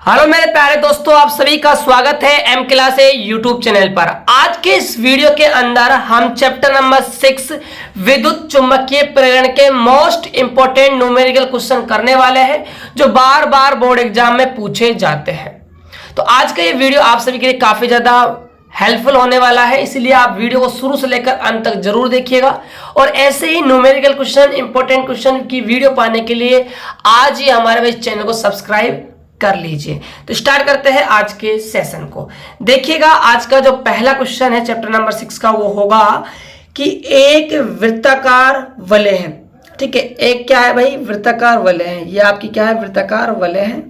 Hello मेरे प्यारे दोस्तों, आप सभी का स्वागत है एम क्लास यूट्यूब चैनल पर। आज के इस वीडियो के अंदर हम चैप्टर नंबर 6 विद्युत चुंबकीय प्रेरण के मोस्ट इंपोर्टेंट न्यूमेरिकल क्वेश्चन करने वाले हैं जो बार बार बोर्ड एग्जाम में पूछे जाते हैं। तो आज का ये वीडियो आप सभी के लिए काफी ज्यादा हेल्पफुल होने वाला है, इसलिए आप वीडियो को शुरू से लेकर अंत तक जरूर देखिएगा। और ऐसे ही न्यूमेरिकल क्वेश्चन, इंपॉर्टेंट क्वेश्चन की वीडियो पाने के लिए आज ही हमारे इस चैनल को सब्सक्राइब कर लीजिए। तो स्टार्ट करते हैं आज के सेशन को। देखिएगा, आज का जो पहला क्वेश्चन है चैप्टर नंबर 6 का, वो होगा कि एक वृत्ताकार वलय है। ठीक है, एक क्या है भाई? वृत्ताकार वलय है। ये आपकी क्या है? वृत्ताकार वलय है,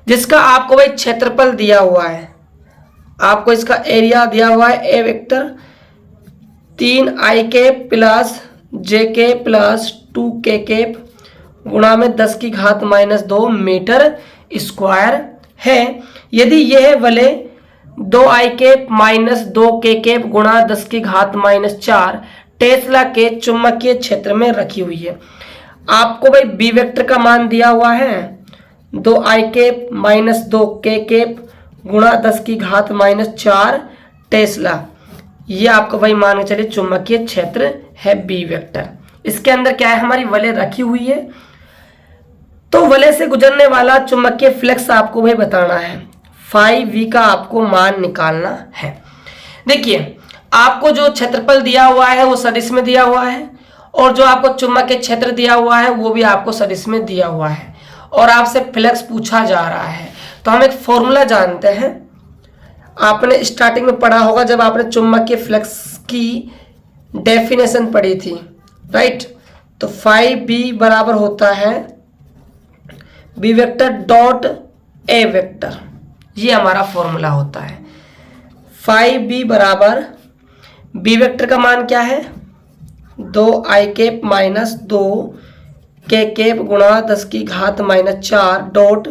जिसका आपको भाई क्षेत्रफल दिया हुआ है। आपको इसका एरिया दिया हुआ है a vector 3i plus jk plus 2k गुणा में 10⁻² मीटर स्क्वायर है। यदि यह वलय 2i माइनस 2k गुणा 10⁻⁴ टेस्ला के चुंबकीय क्षेत्र में रखी हुई है। आपको भाई बी वेक्टर का मान दिया हुआ है 2i माइनस 2k गुणा 10⁻⁴ टेस्ला। ये आपको भाई मान के चलिए चुंबकीय क्षेत्र है बी वेक्टर। इसके अंदर क्या है? हमारी वलय रखी हुई है, तो वलय से गुजरने वाला चुंबकीय फ्लक्स आपको भाई बताना है। फाई v का आपको मान निकालना है। देखिए, आपको जो क्षेत्रफल दिया हुआ है वो सदिश में दिया हुआ है, और जो आपको चुंबकीय क्षेत्र दिया हुआ है वो भी आपको सदिश में दिया हुआ है, और आपसे फ्लक्स पूछा जा रहा है। तो हम एक फॉर्मूला जानते हैं, आपने स्टार्टिंग में पढ़ा होगा जब आपने चुंबकीय फ्लक्स की डेफिनेशन पढ़ी थी, राइट? तो फाई b बराबर होता है B vector dot A vector. ये हमारा फॉर्मूला होता है। फाई b बराबर बी वेक्टर का मान क्या है? 2i माइनस 2k गुणा 10⁻⁴ डॉट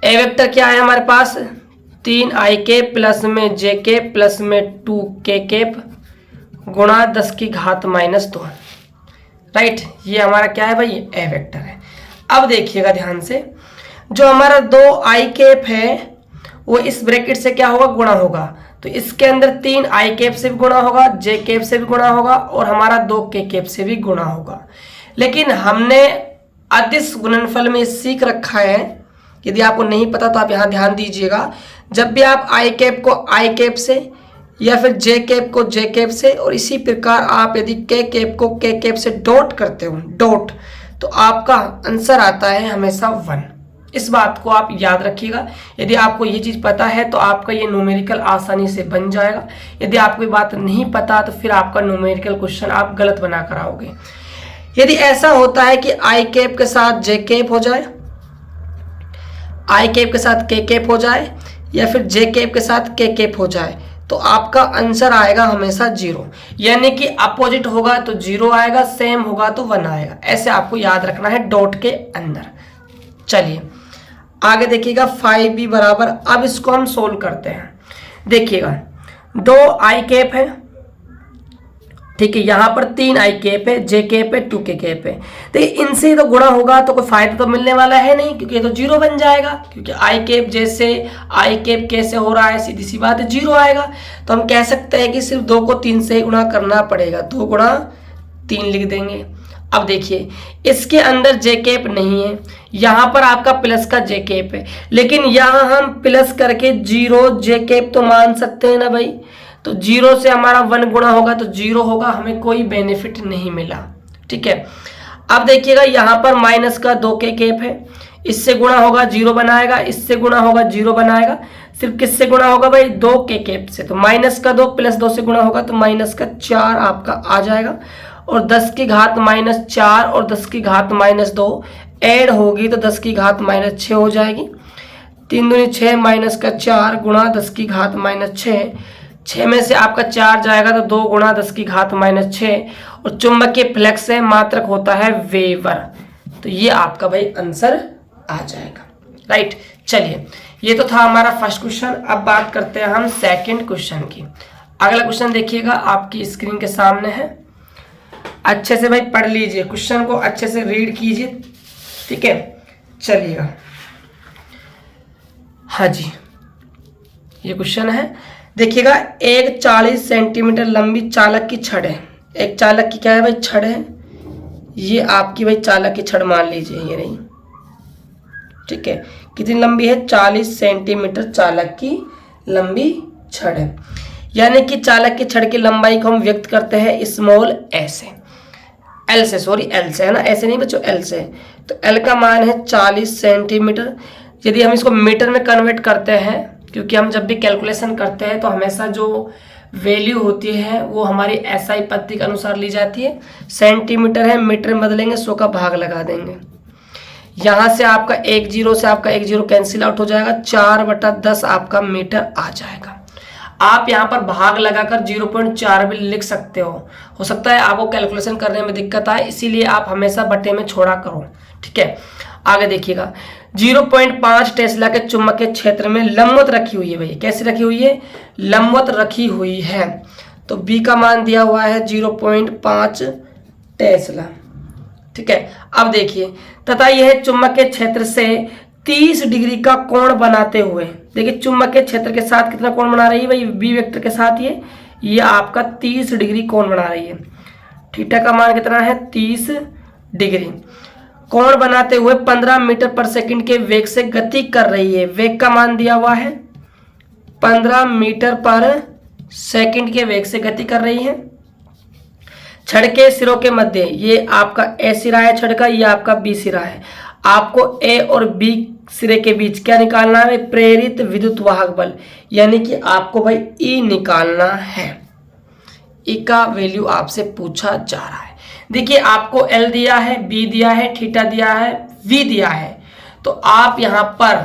ए वेक्टर क्या है हमारे पास? 3i प्लस में jk प्लस में 2k गुणा 10⁻²। राइट, ये हमारा क्या है भाई? ए वेक्टर है। अब देखिएगा ध्यान से, जो हमारा 2i है वो इस ब्रैकेट से क्या होगा? गुणा होगा। तो इसके अंदर 3i से भी गुणा होगा, j से भी गुणा होगा, और हमारा 2k से भी गुणा होगा। लेकिन हमने अदिश गुणनफल में सीख रखा है, यदि आपको नहीं पता तो आप यहाँ ध्यान दीजिएगा। जब भी आप i को i से या फिर j को j से, और इसी प्रकार आप यदि k को k से डॉट करते हो, डॉट, तो आपका आंसर आता है हमेशा 1। इस बात को आप याद रखिएगा। यदि आपको ये चीज़ पता है तो आपका ये न्यूमेरिकल आसानी से बन जाएगा। यदि आपको ये बात नहीं पता तो फिर आपका न्यूमेरिकल क्वेश्चन आप गलत बना कर आओगे। यदि ऐसा होता है कि i के साथ j हो जाए, i के साथ k हो जाए, या फिर j के साथ k हो जाए, तो आपका आंसर आएगा हमेशा 0। यानी कि अपोजिट होगा तो 0 आएगा, सेम होगा तो 1 आएगा। ऐसे आपको याद रखना है डॉट के अंदर। चलिए आगे देखिएगा, फाई b बराबर, अब इसको हम सोल्व करते हैं। देखिएगा 2i है, ठीक है, यहाँ पर 3i है, j है, 2k है। देखिए इनसे तो गुणा होगा तो कोई फायदा तो मिलने वाला है नहीं, क्योंकि ये तो 0 बन जाएगा। क्योंकि i जैसे i कैसे हो रहा है, सीधी सी बात है 0 आएगा। तो हम कह सकते हैं कि सिर्फ 2 को 3 से ही गुणा करना पड़ेगा, 2 गुणा 3 लिख देंगे। अब देखिए, इसके अंदर j नहीं है, यहाँ पर आपका प्लस का j है, लेकिन यहाँ हम प्लस करके 0 j तो मान सकते हैं ना भाई। तो 0 से हमारा 1 गुणा होगा तो 0 होगा, हमें कोई बेनिफिट नहीं मिला। ठीक है, अब देखिएगा यहाँ पर माइनस का 2k है, इससे गुणा होगा 0 बनाएगा, इससे गुणा होगा 0 बनाएगा। सिर्फ किससे गुणा होगा भाई? 2k से। तो माइनस का 2 प्लस 2 से गुणा होगा तो माइनस का 4 आपका आ जाएगा, और 10⁻⁴ और 10⁻², ऐड होगी तो 10⁻⁻6 हो जाएगी। 3 दूनी 6 माइनस का 4 गुणा 10⁻⁻6, 6 में से आपका 4 जाएगा तो 2 गुणा 10⁻⁻6, और चुंबकीय फ्लक्स से मात्रक होता है वेबर। तो ये आपका भाई आंसर आ जाएगा। राइट, चलिए ये तो था हमारा फर्स्ट क्वेश्चन। अब बात करते हैं हम सेकंड क्वेश्चन की। अगला क्वेश्चन देखिएगा, आपकी स्क्रीन के सामने है। अच्छे से भाई पढ़ लीजिए, क्वेश्चन को अच्छे से रीड कीजिए, ठीक है। चलिएगा हाँ जी, ये क्वेश्चन है। देखिएगा, एक 40 सेंटीमीटर लंबी चालक की छड़ है। एक चालक की क्या है भाई, छड़ है। ये आपकी भाई चालक की छड़ मान लीजिए, ये रही, ठीक है। कितनी लंबी है, 40 सेंटीमीटर चालक की लंबी छड़ है। यानी कि चालक की छड़ की लंबाई को हम व्यक्त करते हैं स्मॉल ए से, एल से, सॉरी एल से, है ना, ऐसे नहीं बच्चों, एल से। तो एल का मान है 40 सेंटीमीटर। यदि हम इसको मीटर में कन्वर्ट करते हैं, क्योंकि हम जब भी कैलकुलेशन करते हैं तो हमेशा जो वैल्यू होती है वो हमारी एसआई पद्धति के अनुसार ली जाती है। सेंटीमीटर है, मीटर में बदलेंगे, 100 का भाग लगा देंगे। यहाँ से आपका 1 जीरो से आपका 1 जीरो कैंसिल आउट हो जाएगा, 4/10 आपका मीटर आ जाएगा। आप यहाँ पर भाग लगाकर 0.4 भी लिख सकते हो सकता है आपको कैलकुलेशन करने में दिक्कत आए, इसीलिए आप हमेशा बटे में छोड़ा करो, ठीक है। आगे देखिएगा, 0.5 टेस्ला के चुंबकीय क्षेत्र में लंबवत रखी हुई है। भैया कैसे रखी हुई है, लंबवत रखी हुई है। तो बी का मान दिया हुआ है 0.5 टेस्ला, ठीक है। अब देखिए, तथा यह चुंबकीय क्षेत्र से 30 डिग्री का कोण बनाते हुए, देखिए चुंबकीय क्षेत्र के साथ कितना कोण बना रही है भाई, बी वेक्टर के साथ ये आपका 30 डिग्री कोण बना रही है। थीटा का मान कितना है, 30 डिग्री। कोण बनाते हुए 15 मीटर पर सेकंड के वेग से गति कर रही है। वेग का मान दिया हुआ है 15 मीटर पर सेकंड के वेग से गति कर रही है। छड़ के सिरों के मध्य, ये आपका ए सिरा है छड़ का, ये आपका बी सिरा है। आपको ए और बी सिरे के बीच क्या निकालना है, प्रेरित विद्युत वाहक बल, यानी कि आपको भाई ई निकालना है। ई का वैल्यू आपसे पूछा जा रहा है। देखिए आपको एल दिया है, बी दिया है, थीटा दिया है, वी दिया है। तो आप यहाँ पर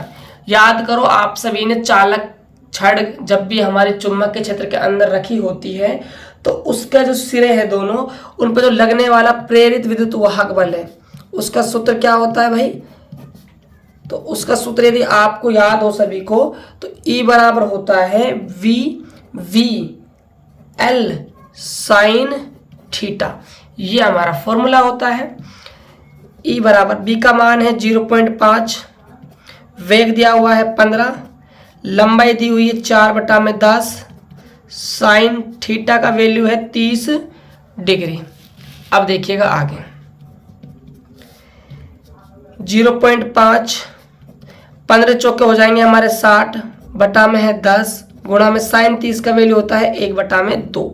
याद करो, आप सभी ने चालक छड़ जब भी हमारे चुंबक के क्षेत्र के अंदर रखी होती है तो उसका जो सिरे है दोनों, उन पर जो लगने वाला प्रेरित विद्युत वाहक बल है, उसका सूत्र क्या होता है भाई, तो उसका सूत्र यदि आपको याद हो सभी को, तो E बराबर होता है वी एल साइन थीटा। ये हमारा फॉर्मूला होता है। E बराबर, बी का मान है 0.5, वेग दिया हुआ है 15, लंबाई दी हुई है 4/10, साइन थीटा का वैल्यू है 30 डिग्री। अब देखिएगा आगे, 0.5, 15 चौके हो जाएंगे हमारे 60, बटा में है 10, गुणा में साइन 30 का वैल्यू होता है 1/2।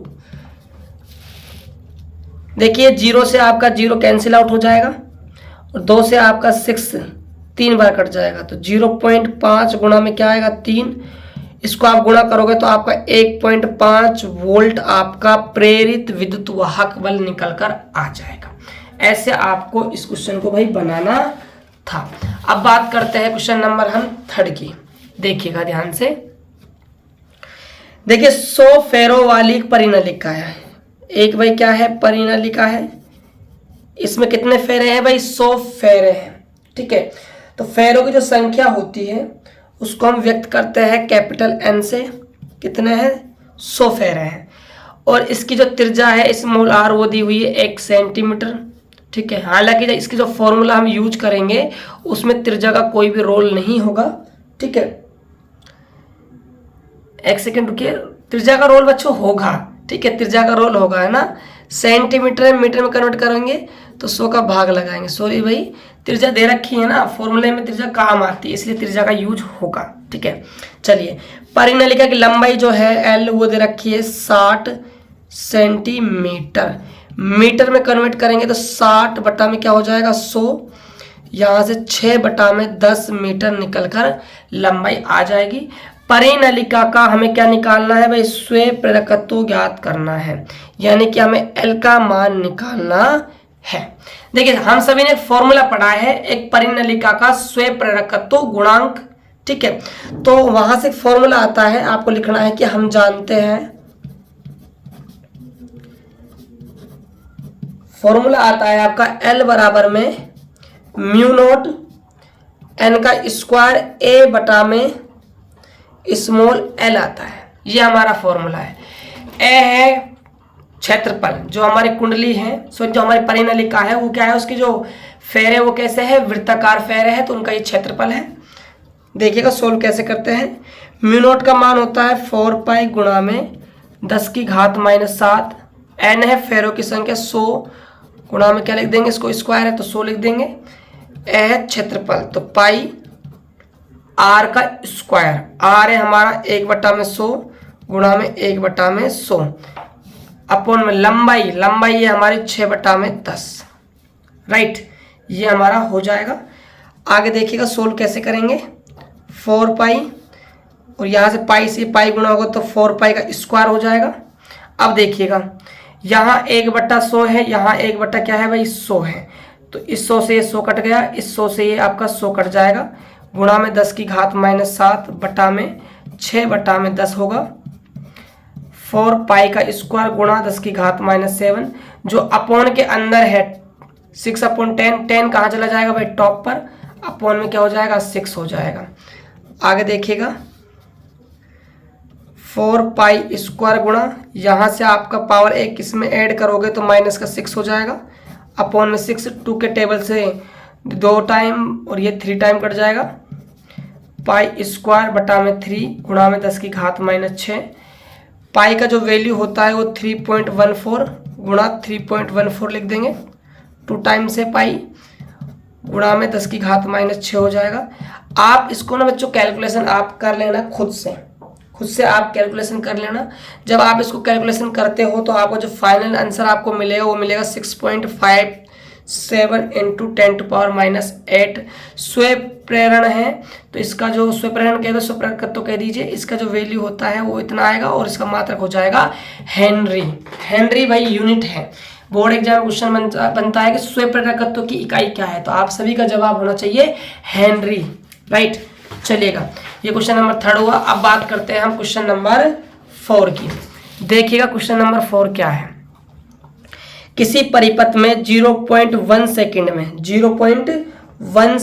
देखिए 0 से आपका 0 कैंसिल आउट हो जाएगा और 2 से आपका 6 3 बार कट जाएगा। तो 0.5 गुणा में क्या आएगा, 3। इसको आप गुणा करोगे तो आपका 1.5 वोल्ट आपका प्रेरित विद्युत वाहक बल निकल कर आ जाएगा। ऐसे आपको इस क्वेश्चन को भाई बनाना था। अब बात करते हैं क्वेश्चन नंबर हम 3 की। देखिएगा ध्यान से, देखिए 100 फेरो वाली परिनलिका है। एक भाई क्या है, परिनलिका है। इसमें कितने फेरे हैं भाई, 100 फेरे हैं, ठीक है। तो फेरों की जो संख्या होती है उसको हम व्यक्त करते हैं कैपिटल एन से। कितने हैं, 100 फेरे हैं। और इसकी जो त्रिज्या है स्मॉल आर, वो दी हुई है 1 सेंटीमीटर, ठीक है। हालांकि इसकी जो फॉर्मूला हम यूज करेंगे उसमें त्रिज्या का कोई भी रोल नहीं होगा, ठीक है। एक सेकेंड रुकिए, त्रिज्या का रोल बच्चों होगा, ठीक है, त्रिज्या का रोल होगा, है ना। सेंटीमीटर में मीटर में कन्वर्ट करेंगे तो 100 का भाग लगाएंगे। सॉरी भाई, त्रिज्या दे रखी है ना, फॉर्मूले में त्रिज्या काम आती है, इसलिए त्रिज्या का यूज होगा, ठीक है। चलिए, परिनलिका की लंबाई जो है एल, वो दे रखी है 60 सेंटीमीटर। मीटर में कन्वर्ट करेंगे तो 60 बटा में क्या हो जाएगा, 100। यहाँ से 6/10 मीटर निकलकर लंबाई आ जाएगी। परिनलिका का हमें क्या निकालना है भाई, स्वयं प्रेरकत्व ज्ञात करना है, यानी कि हमें एल का मान निकालना है। देखिए हम सभी ने फॉर्मूला पढ़ा है एक परिनलिका का स्वयं प्रेरकत्व गुणांक, ठीक है। तो वहां से फॉर्मूला आता है, आपको लिखना है कि हम जानते हैं, फॉर्मूला आता है आपका एल बराबर में म्यू नोट एन का स्क्वायर ए बटा में स्मॉल एल आता है। ये हमारा फॉर्मूला है। ए है क्षेत्रफल, जो हमारी कुंडली है, सो जो हमारी परिनलिका है वो क्या है, उसकी जो फेरे वो कैसे है, वृत्ताकार फेरे है, तो उनका ये क्षेत्रफल है। देखिएगा सोल्व कैसे करते हैं। म्यू नॉट का मान होता है 4 पाई गुणा में 10 की घात माइनस 7। एन है फेरों की संख्या 100 गुणा में क्या लिख देंगे, इसको स्क्वायर है तो 100 लिख देंगे। ए है क्षेत्रफल तो पाई आर का स्क्वायर, आर है हमारा 1/100 गुणा में 1/100 अपॉन में लंबाई, लंबाई है हमारी 6/10। राइट, ये हमारा हो जाएगा। आगे देखिएगा सोल्व कैसे करेंगे। 4 पाई और यहाँ से पाई से पाई गुणा होगा तो 4 पाई का स्क्वायर हो जाएगा। अब देखिएगा यहाँ 1/100 है, यहाँ 1 क्या है भाई 100 है, तो इस 100 से ये 100 कट गया, इस 100 से ये आपका 100 कट जाएगा। गुणा में 10 की घात माइनस 7 बटा में 6/10 होगा। 4 पाई का स्क्वायर गुणा 10 की घात माइनस 7, जो अपॉन के अंदर है 6/10, 10 कहाँ चला जाएगा भाई टॉप पर, अपॉन में क्या हो जाएगा 6 हो जाएगा। आगे देखिएगा 4 पाई स्क्वायर गुणा यहाँ से आपका पावर 1 इसमें ऐड करोगे तो माइनस का 6 हो जाएगा, अपॉन में 6 2 के टेबल से 2 टाइम और ये 3 टाइम कट जाएगा। पाई स्क्वायर बटा में 3 गुणा में 10 की घात माइनस 6। पाई का जो वैल्यू होता है वो 3.14 गुणा 3.14 लिख देंगे, 2 टाइम से पाई गुणा में 10 की घात माइनस 6 हो जाएगा। आप इसको ना बच्चों कैलकुलेशन आप कर लेना खुद से आप कैलकुलेशन कर लेना। जब आप इसको कैलकुलेशन करते हो तो आपको जो फाइनल आंसर आपको मिलेगा वो मिलेगा 6.57 इंटू 10⁻⁸ स्वयं प्रेरण है, तो इसका जो स्वयं प्रेरण कह दो, स्वयं प्रेरकत्व तो कह दीजिए, इसका जो वैल्यू होता है वो इतना आएगा और इसका मात्रक हो जाएगा हेनरी। हेनरी भाई यूनिट है। बोर्ड एग्जाम क्वेश्चन बनता है कि स्वयं प्रेरकत्व की इकाई क्या है, तो आप सभी का जवाब होना चाहिए हेनरी। राइट, चलिएगा ये क्वेश्चन नंबर 3 हुआ। अब बात करते हैं हम क्वेश्चन नंबर 4 की। देखिएगा क्वेश्चन नंबर 4 क्या है। किसी परिपथ में 0.1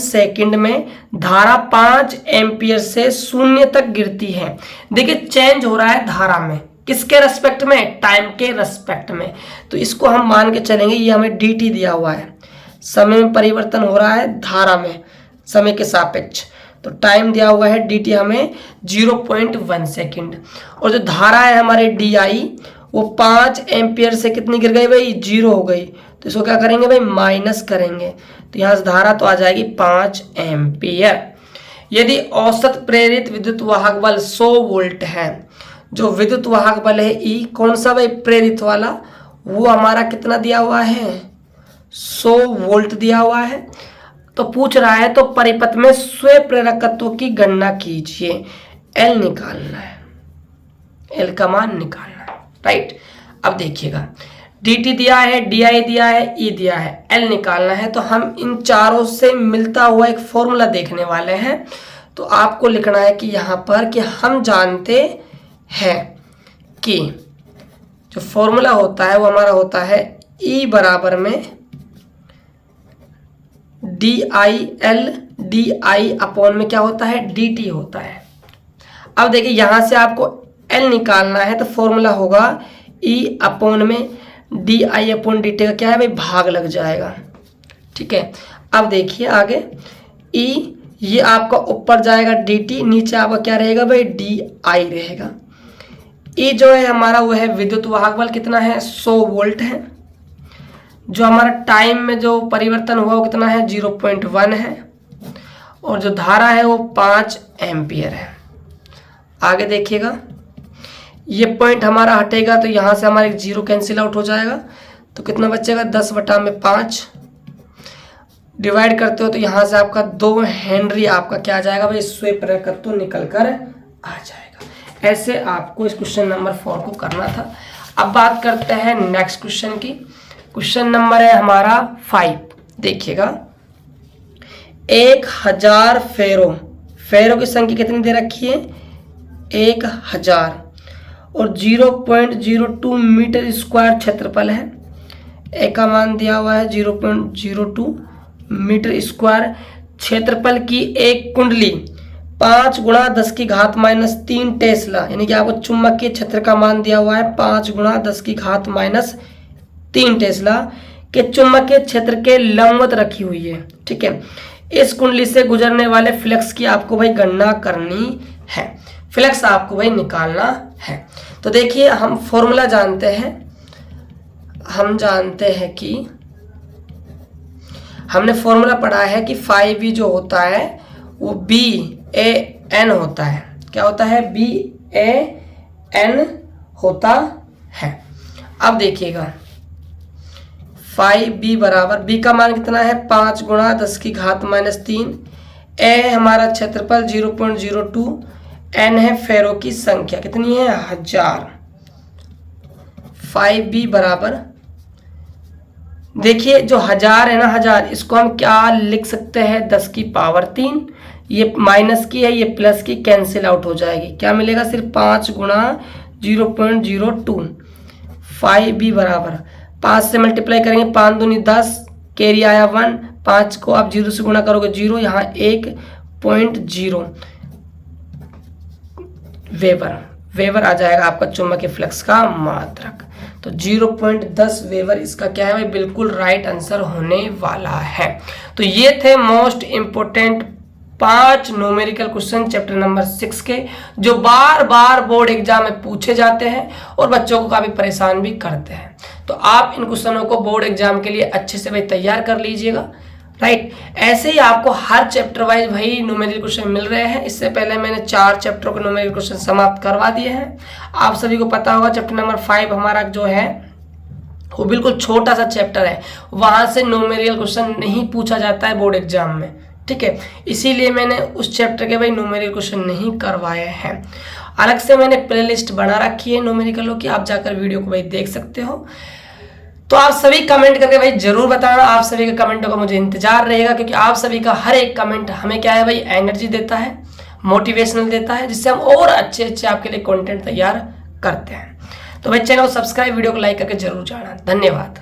सेकंड में धारा 5 एम्पियर से 0 तक गिरती है। देखिए चेंज हो रहा है धारा में, किसके रेस्पेक्ट में, टाइम के रेस्पेक्ट में। तो इसको हम मान के चलेंगे, ये हमें dt दिया हुआ है, समय में परिवर्तन हो रहा है धारा में समय के सापेक्ष, तो टाइम दिया हुआ है dt हमें 0.1 सेकंड, और जो धारा है हमारे di वो 5 एम्पियर से कितनी गिर गई भाई 0 हो गई, तो इसको क्या करेंगे भाई माइनस करेंगे, तो यहाँ से धारा तो आ जाएगी 5 एम्पियर। यदि औसत प्रेरित विद्युत वाहक बल 100 वोल्ट है, जो विद्युत वाहक बल है E कौन सा भाई प्रेरित वाला, वो हमारा कितना दिया हुआ है 100 वोल्ट दिया हुआ है। तो पूछ रहा है तो परिपथ में स्वयं प्रेरकत्व की गणना कीजिए, L निकालना है, L का मान निकालना है। राइट, अब देखिएगा dt दिया है, di दिया है, E दिया है, L निकालना है। तो हम इन चारों से मिलता हुआ एक फॉर्मूला देखने वाले हैं। तो आपको लिखना है कि यहाँ पर कि हम जानते हैं कि जो फॉर्मूला होता है वो हमारा होता है E बराबर में DIL, DI अपॉन में क्या होता है dt होता है। अब देखिए यहाँ से आपको L निकालना है तो फॉर्मूला होगा E अपॉन में DI अपॉन dt का क्या है भाई भाग लग जाएगा। ठीक है, अब देखिए आगे E ये आपका ऊपर जाएगा dt, नीचे आपका क्या रहेगा भाई DI रहेगा। E जो है हमारा वो है विद्युत वाहक बल, कितना है 100 वोल्ट है। जो हमारा टाइम में जो परिवर्तन हुआ वो कितना है 0.1 है, और जो धारा है वो 5 एम्पियर है। आगे देखिएगा ये पॉइंट हमारा हटेगा तो यहाँ से हमारा एक 0 कैंसिल आउट हो जाएगा, तो कितना बचेगा 10/5 डिवाइड करते हो तो यहाँ से आपका 2 हेनरी आपका क्या आ जाएगा भाई स्वयं प्रेरकत्व निकल कर आ जाएगा। ऐसे आपको इस क्वेश्चन नंबर 4 को करना था। अब बात करते हैं नेक्स्ट क्वेश्चन की। क्वेश्चन नंबर है हमारा 5। देखिएगा 1000 फेरों की संख्या कितनी दे रखी है 1000, और 0.02 मीटर स्क्वायर क्षेत्रफल है। ए का मान दिया हुआ है 0.02 मीटर स्क्वायर। क्षेत्रफल की एक कुंडली 5 गुणा 10 की घात माइनस 3 टेस्ला, यानी कि आपको चुंबकीय क्षेत्र का मान दिया हुआ है 5 गुणा 10 की घात माइनस 3 टेस्ला के चुंबकीय क्षेत्र के लंबवत रखी हुई है। ठीक है, इस कुंडली से गुजरने वाले फ्लक्स की आपको भाई गणना करनी है, फ्लक्स आपको भाई निकालना है। तो देखिए हम फॉर्मूला जानते हैं, हम जानते हैं कि हमने फॉर्मूला पढ़ा है कि फाई बी जो होता है वो बी ए एन होता है। क्या होता है? बी ए एन होता है। अब देखिएगा फाई बी बराबर, बी का मान कितना है? 5 गुणा 10 की घात -3। ए हमारा क्षेत्रफल 0.02, एन है फेरों की संख्या, कितनी है? 1000। फाई बी बराबर, देखिए जो 1000 है ना, 1000 इसको हम क्या लिख सकते हैं? 10 की पावर 3। ये माइनस की है, ये प्लस की, कैंसिल आउट हो जाएगी। क्या मिलेगा? सिर्फ 5 गुणा 0.02। फाई बी बराबर 5 से मल्टीप्लाई करेंगे, 5 दूनी 10, कैरी आया 1, 5 को आप 0 से गुणा करोगे 0, यहाँ 1.0 वेबर, वेबर आ जाएगा आपका चुंबकीय फ्लक्स का मात्रक। तो 0.10 वेबर इसका क्या है भाई? बिल्कुल राइट आंसर होने वाला है। तो ये थे most important 5 numerical question chapter number 6 के, जो बार बार बोर्ड एग्जाम में पूछे जाते हैं और बच्चों को काफी परेशान भी करते हैं। तो आप इन क्वेश्चनों को बोर्ड एग्जाम के लिए अच्छे से भाई तैयार कर लीजिएगा, राइट। ऐसे ही आपको हर चैप्टर वाइज भाई न्यूमेरिकल क्वेश्चन मिल रहे हैं। इससे पहले मैंने 4 चैप्टरों के न्यूमेरिकल क्वेश्चन समाप्त करवा दिए हैं। आप सभी को पता होगा चैप्टर नंबर 5 हमारा जो है वो बिल्कुल छोटा सा चैप्टर है, वहां से न्यूमेरिकल क्वेश्चन नहीं पूछा जाता है बोर्ड एग्जाम में, ठीक है। इसीलिए मैंने उस चैप्टर के भाई न्यूमेरिकल क्वेश्चन नहीं करवाए हैं। अलग से मैंने प्लेलिस्ट बना रखी है न्यूमेरिकलों की, आप जाकर वीडियो को भाई देख सकते हो। तो आप सभी कमेंट करके भाई जरूर बताना, आप सभी के कमेंटों का मुझे इंतजार रहेगा, क्योंकि आप सभी का हर एक कमेंट हमें क्या है भाई? एनर्जी देता है, मोटिवेशनल देता है, जिससे हम और अच्छे अच्छे आपके लिए कंटेंट तैयार करते हैं। तो भाई चैनल को सब्सक्राइब, वीडियो को लाइक करके जरूर जाना। धन्यवाद।